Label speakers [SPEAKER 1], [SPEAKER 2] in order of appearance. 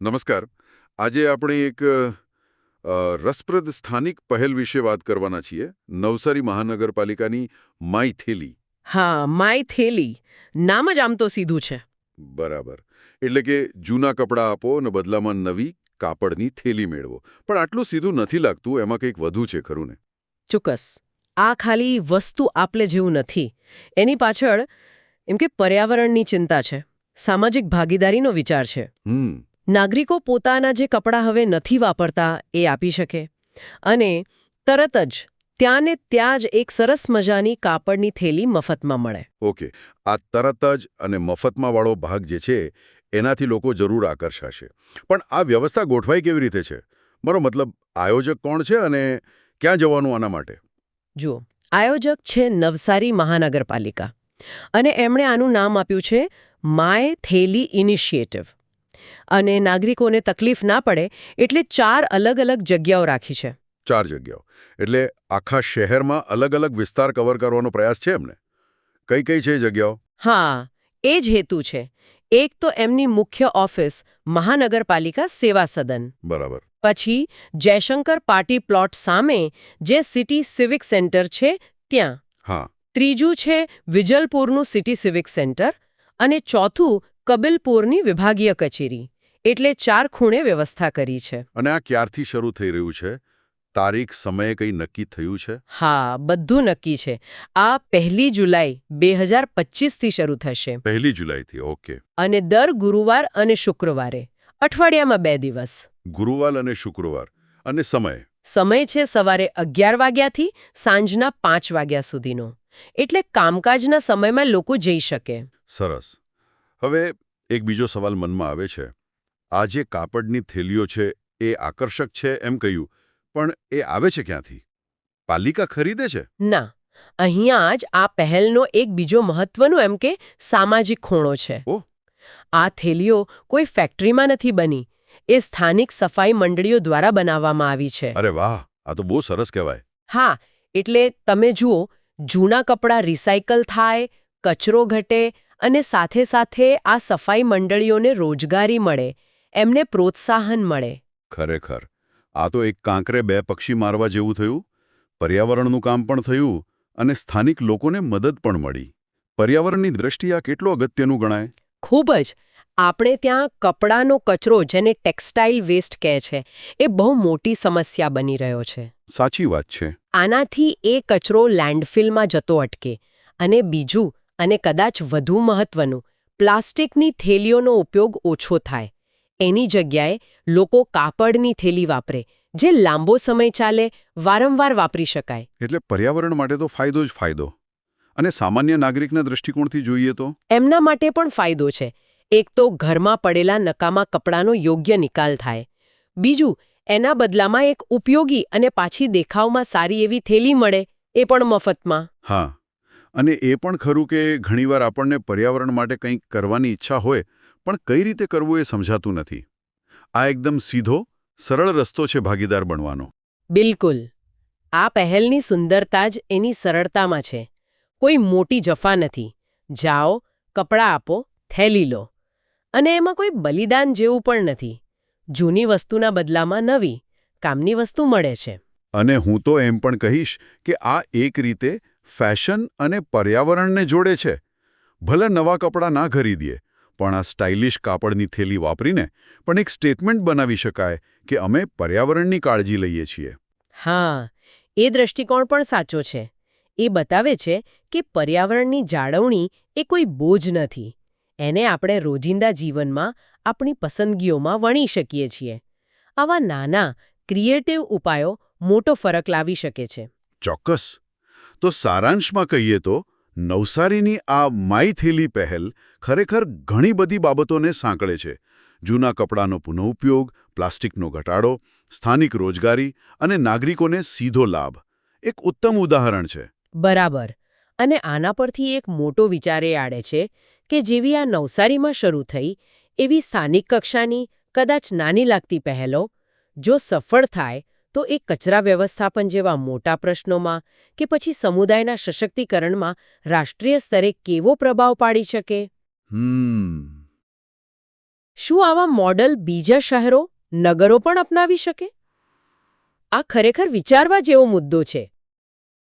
[SPEAKER 1] નમસ્કાર. આજે આપણે એક રસપ્રદ સ્થાનિક પહેલ વિશે વાત કરવાના છીએ. નવસારી મહાનગરપાલિકાની માય થેલી.
[SPEAKER 2] હા, માય થેલી નામ જ આમ તો સીધું છે.
[SPEAKER 1] બરાબર. એટલે કે જૂના કપડાં આપો અને બદલામાં નવી કાપડની થેલી મેળવો. પણ આટલું સીધું નથી લાગતું, એમાં કંઈક વધુ છે ખરું ને?
[SPEAKER 2] ચોક્કસ. આ ખાલી વસ્તુ આપલે જેવું નથી. એની પાછળ એમ કે પર્યાવરણની ચિંતા છે, સામાજિક ભાગીદારીનો વિચાર છે. નાગરિકો પોતાના જે કપડાં હવે નથી વાપરતા એ આપી શકે અને તરત જ ત્યાં ને ત્યાં જ એક સરસ મજાની કાપડની થેલી મફતમાં મળે.
[SPEAKER 1] ઓકે. આ તરત જ અને મફતમાં વાળો ભાગ જે છે એનાથી લોકો જરૂર આકર્ષાશે. પણ આ વ્યવસ્થા ગોઠવાઈ કેવી રીતે છે? મારો મતલબ, આયોજક કોણ છે અને ક્યાં જવાનું આના માટે?
[SPEAKER 2] જુઓ, આયોજક છે નવસારી મહાનગરપાલિકા અને એમણે આનું નામ આપ્યું છે માય થેલી ઇનિશિયેટિવ. અને નાગરિકોને તકલીફ ના પડે એટલે 4 અલગ અલગ જગ્યાઓ રાખી છે.
[SPEAKER 1] 4 જગ્યાઓ. એટલે આખા શહેરમાં અલગ અલગ વિસ્તાર કવર કરવાનો પ્રયાસ છે એમને? કઈ કઈ છે એ જગ્યાઓ?
[SPEAKER 2] હા, એ જ હેતુ છે. એક તો એમની મુખ્ય ઓફિસ મહાનગરપાલિકા સેવા સદન.
[SPEAKER 1] બરાબર.
[SPEAKER 2] પછી જયશંકર પાર્ટી પ્લોટ સામે જે સિટી સિવિક સેન્ટર છે ત્યાં.
[SPEAKER 1] હા.
[SPEAKER 2] ત્રીજું છે વિજલપુરનું સિટી સિવિક સેન્ટર અને ચોથું કબીલપુરની વિભાગીય કચેરી. એટલે 4 ખૂણે વ્યવસ્થા કરી છે.
[SPEAKER 1] અને આ ક્યારથી શરૂ થઈ રહ્યું છે? તારીખ, સમય કંઈ નક્કી થયું છે?
[SPEAKER 2] હા, બધું નક્કી છે. આ 1 જુલાઈ 2025થી શરૂ થશે
[SPEAKER 1] 1 જુલાઈથી. ઓકે.
[SPEAKER 2] અને દર ગુરુવાર અને શુક્રવારે, અઠવાડિયામાં 2 દિવસ.
[SPEAKER 1] ગુરુવાર અને શુક્રવાર. અને સમય?
[SPEAKER 2] સમય છે સવારે 11 વાગ્યાથી સાંજના 5 વાગ્યા સુધીનો. એટલે કામકાજના સમયમાં લોકો જઈ શકે.
[SPEAKER 1] સરસ. હવે એક બીજો સવાલ મનમાં આવે છે. આ જે કાપડની થેલીઓ છે એ આકર્ષક છે એમ કહ્યું, પણ એ આવે છે ક્યાંથી? પાલિકા ખરીદે છે?
[SPEAKER 2] ના, અહીંયા જ આ પહેલનો એક બીજો મહત્વનો એમ કે સામાજિક ખૂણો છે.
[SPEAKER 1] ઓહ.
[SPEAKER 2] આ થેલીઓ કોઈ ફેક્ટરીમાં નથી બની. એ સ્થાનિક સફાઈ મંડળીઓ દ્વારા બનાવવામાં આવી છે.
[SPEAKER 1] અરે વાહ, આ તો બહુ સરસ કહેવાય.
[SPEAKER 2] હા, એટલે તમે જુઓ, જૂના કપડાં રિસાયકલ થાય, કચરો ઘટે અને સાથે સાથે આ સફાઈ મંડળીઓને રોજગારી મળે, એમને પ્રોત્સાહન મળે.
[SPEAKER 1] ખરેખર, આ તો એક કાંકરે 2 પક્ષી મારવા જેવું થયું. પર્યાવરણનું કામ પણ થયું અને સ્થાનિક લોકોને મદદ પણ મળી. પર્યાવરણની દ્રષ્ટિએ આ કેટલું અગત્યનું ગણાય?
[SPEAKER 2] ખૂબ જ. આપણે ત્યાં કપડાનો કચરો, જેને ટેક્સટાઇલ વેસ્ટ કહે છે, એ બહુ મોટી સમસ્યા બની રહ્યો છે.
[SPEAKER 1] સાચી વાત છે.
[SPEAKER 2] આનાથી એ કચરો લેન્ડફિલમાં જતો અટકે અને બીજું, અને કદાચ વધુ મહત્વનું, પ્લાસ્ટિકની થેલીઓનો ઉપયોગ ઓછો થાય. એની જગ્યાએ લોકો કાપડની થેલી વાપરે, જે લાંબો સમય ચાલે, વારંવાર વાપરી શકાય.
[SPEAKER 1] એટલે પર્યાવરણ માટે તો ફાયદો જ ફાયદો. અને સામાન્ય નાગરિકના દૃષ્ટિકોણથી જોઈએ તો?
[SPEAKER 2] એમના માટે પણ ફાયદો છે. એક તો ઘરમાં પડેલા નકામા કપડાનો યોગ્ય નિકાલ થાય. બીજું, એના બદલામાં એક ઉપયોગી અને પાછી દેખાવમાં સારી એવી થેલી મળે, એ પણ મફતમાં.
[SPEAKER 1] હા. અને એ પણ ખરું કે ઘણીવાર આપણને પર્યાવરણ માટે કંઈક કરવાની ઈચ્છા હોય, પણ કઈ રીતે કરવું એ સમજાતું નથી. આ એકદમ સીધો, સરળ રસ્તો છે ભાગીદાર બનવાનો.
[SPEAKER 2] બિલકુલ. આ પહેલની સુંદરતા જ એની સરળતામાં છે. કોઈ મોટી જફા નથી. જાઓ, કપડાં આપો, થેલી લો. અને એમાં કોઈ બલિદાન જેવું પણ નથી. જૂની વસ્તુના બદલામાં નવી, કામની વસ્તુ મળે છે.
[SPEAKER 1] અને હું તો એમ પણ કહીશ કે આ એક રીતે ફેશન અને પર્યાવરણને જોડે છે. ભલે નવા કપડાં ના ખરીદીએ, પણ આ સ્ટાઇલિશ કાપડની થેલી વાપરીને પણ એક સ્ટેટમેન્ટ બનાવી શકાય કે અમે પર્યાવરણની કાળજી લઈએ છીએ.
[SPEAKER 2] હા, એ દૃષ્ટિકોણ પણ સાચો છે. એ બતાવે છે કે પર્યાવરણની જાળવણી એ કોઈ બોજ નથી. એને આપણે રોજિંદા જીવનમાં આપણી પસંદગીઓમાં વણી શકીએ છીએ. આવા નાના, ક્રિએટિવ ઉપાયો મોટો ફરક લાવી શકે છે.
[SPEAKER 1] ચોક્કસ. તો સારાંશમાં કહીએ તો નવસારીની આ માય થેલી પહેલ ખરેખર ઘણી બધી બાબતોને સાંકળે છે. જૂના કપડાનો પુનઃઉપયોગ, પ્લાસ્ટિકનો ઘટાડો, સ્થાનિક રોજગારી અને નાગરિકોને સીધો લાભ. એક ઉત્તમ ઉદાહરણ છે.
[SPEAKER 2] બરાબર. અને આના પરથી એક મોટો વિચાર એ આડે છે કે જેવી આ નવસારીમાં શરૂ થઈ, એવી સ્થાનિક કક્ષાની, કદાચ નાની લાગતી પહેલો, જો સફળ થાય તો એ કચરા વ્યવસ્થાપન જેવા મોટા પ્રશ્નોમાં કે પછી સમુદાયના સશક્તિકરણમાં રાષ્ટ્રીય સ્તરે કેવો પ્રભાવ પાડી શકે? શું આવા મોડલ બીજા શહેરો, નગરો પણ અપનાવી શકે? આ ખરેખર વિચારવા જેવો મુદ્દો છે.